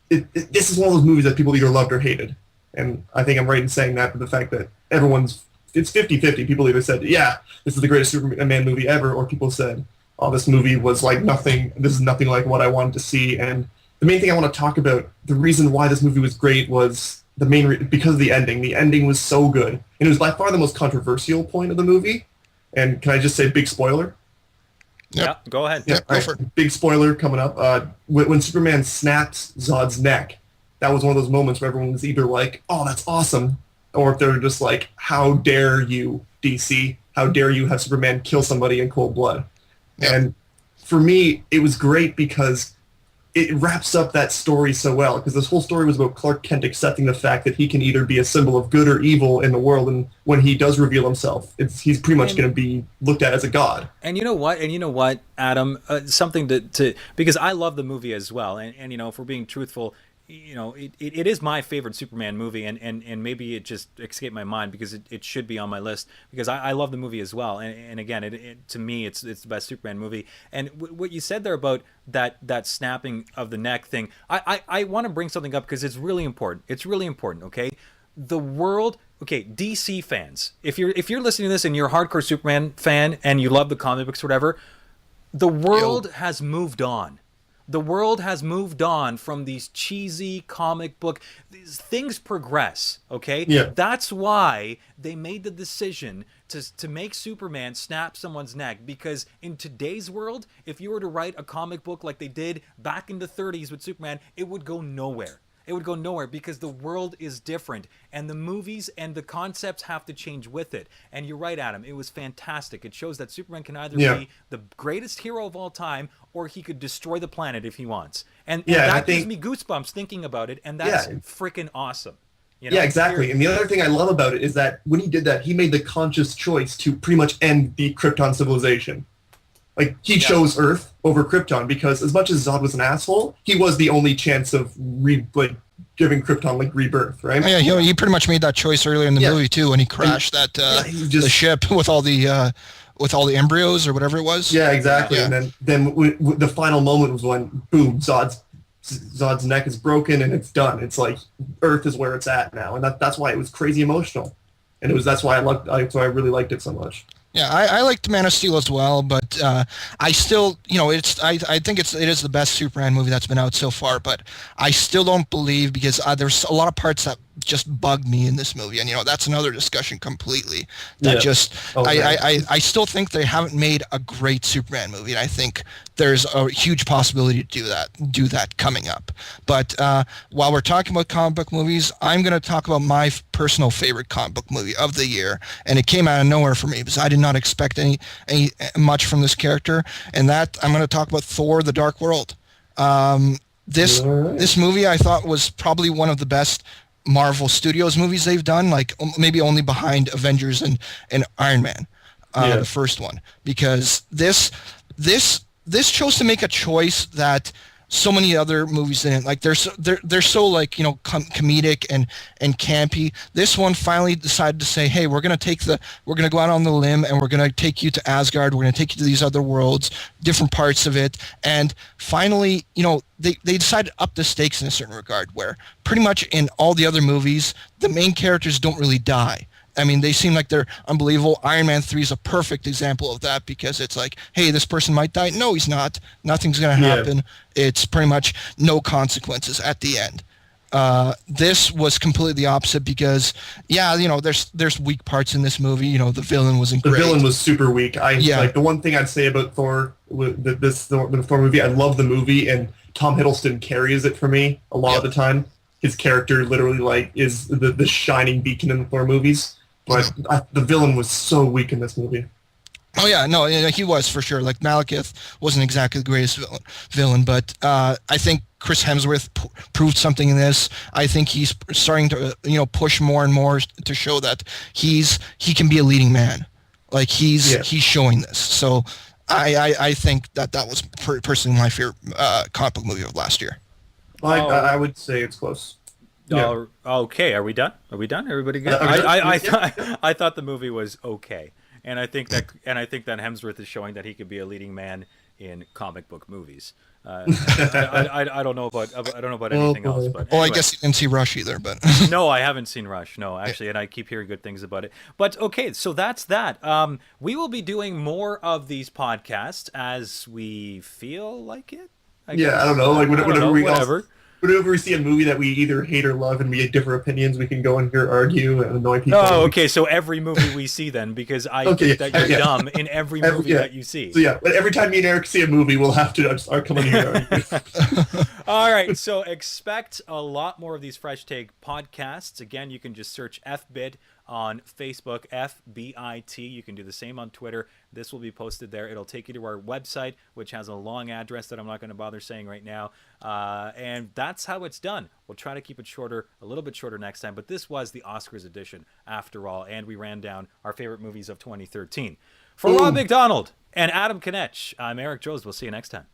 Speaker 8: this is one of those movies that people either loved or hated. And I think I'm right in saying that, for the fact that it's 50-50. People either said, yeah, this is the greatest Superman movie ever, or people said, oh, this movie was like nothing, this is nothing like what I wanted to see. And the main thing I want to talk about, the reason why this movie was great was because of the ending. The ending was so good. And it was by far the most controversial point of the movie. And can I just say big spoiler?
Speaker 7: Yeah, go ahead.
Speaker 9: Yeah, go for it.
Speaker 8: Big spoiler coming up. When Superman snaps Zod's neck, that was one of those moments where everyone was either like, oh, that's awesome, or if they're just like, how dare you, DC? How dare you have Superman kill somebody in cold blood? Yep. And for me, it was great because it wraps up that story so well, because this whole story was about Clark Kent accepting the fact that he can either be a symbol of good or evil in the world, and when he does reveal himself, he's pretty much going to be looked at as a god. And
Speaker 7: you know what, Adam, something to because I love the movie as well, and if we're being truthful, it is my favorite Superman movie, and maybe it just escaped my mind because it should be on my list, because I love the movie as well, and again, to me, it's the best Superman movie. And what you said there about that snapping of the neck thing, I want to bring something up because it's really important. It's really important, okay? The world, okay, DC fans, if you're listening to this and you're a hardcore Superman fan and you love the comic books or whatever, the world has moved on. The world has moved on from these cheesy comic book. Things progress, okay?
Speaker 8: Yeah.
Speaker 7: That's why they made the decision to make Superman snap someone's neck, because in today's world, if you were to write a comic book like they did back in the 30s with Superman, it would go nowhere. It would go nowhere because the world is different, and the movies and the concepts have to change with it. And you're right, Adam. It was fantastic. It shows that Superman can either be the greatest hero of all time, or he could destroy the planet if he wants. And that gives me goosebumps thinking about it, and that's freaking awesome. You know,
Speaker 8: Yeah, exactly. And the other thing I love about it is that when he did that, he made the conscious choice to pretty much end the Krypton civilization. Like, he chose Earth over Krypton because as much as Zod was an asshole, he was the only chance of giving Krypton rebirth, right?
Speaker 9: Oh, yeah, he pretty much made that choice earlier in the movie too, when he crashed the ship with all the embryos or whatever it was.
Speaker 8: Yeah, exactly. Yeah. And then the final moment was when, boom, Zod's neck is broken and it's done. It's like Earth is where it's at now, and that's why it was crazy emotional, and that's why I really liked it so much.
Speaker 9: Yeah, I liked Man of Steel as well, but I still, I think it is the best Superman movie that's been out so far, but I still don't believe, because there's a lot of parts that just bugged me in this movie, and that's another discussion completely. I still think they haven't made a great Superman movie, and I think there's a huge possibility to do that coming up. But while we're talking about comic book movies, I'm going to talk about my personal favorite comic book movie of the year, and it came out of nowhere for me because I did not expect any much from this character, and that I'm going to talk about Thor: The Dark World. This movie I thought was probably one of the best Marvel Studios movies they've done, like maybe only behind Avengers and Iron Man, the first one, because this chose to make a choice that so many other movies didn't. Like they're so comedic and campy. This one finally decided to say, hey, we're gonna go out on the limb and we're gonna take you to Asgard. We're gonna take you to these other worlds, different parts of it, and finally, they decided to up the stakes in a certain regard, where pretty much in all the other movies, the main characters don't really die. I mean, they seem like they're unbelievable. Iron Man 3 is a perfect example of that, because it's like, hey, this person might die. No, he's not. Nothing's going to happen. It's pretty much no consequences at the end. This was completely the opposite, because, there's weak parts in this movie. The villain wasn't great.
Speaker 8: The villain was super weak. Like, the one thing I'd say about Thor, the Thor movie, I love the movie, and Tom Hiddleston carries it for me a lot of the time. His character literally is the shining beacon in the Thor movies. But the villain was so weak in this movie.
Speaker 9: Oh yeah, no, he was for sure. Like Malekith wasn't exactly the greatest villain, but I think Chris Hemsworth proved something in this. I think he's starting to push more and more to show that he can be a leading man. Like he's showing this. So I think that was personally my favorite comic book movie of last year.
Speaker 8: I would say it's close.
Speaker 7: Yeah. Okay, are we done? Everybody good? I thought the movie was okay, and I think that Hemsworth is showing that he could be a leading man in comic book movies. I don't know about anything else, but anyway.
Speaker 9: I guess you didn't see Rush either, but
Speaker 7: no, I haven't seen Rush. No, actually, and I keep hearing good things about it. But okay, so that's that. We will be doing more of these podcasts as we feel like it. I
Speaker 8: don't know, whenever we see a movie that we either hate or love and we have different opinions, we can go in here, argue, and annoy people.
Speaker 7: Oh, okay. So every movie we see then, because I think that you're dumb in every movie that you see.
Speaker 8: So but every time me and Eric see a movie, we'll have to come in here and argue.
Speaker 7: All right. So expect a lot more of these Fresh Take podcasts. Again, you can just search FBIT on Facebook, FBIT. You can do the same on Twitter. This will be posted there. It'll take you to our website, which has a long address that I'm not going to bother saying right now. And that's how it's done. We'll try to keep it shorter, a little bit shorter next time. But this was the Oscars edition, after all, and we ran down our favorite movies of 2013. For Rob McDonald and Adam Konech, I'm Eric Droz. We'll see you next time.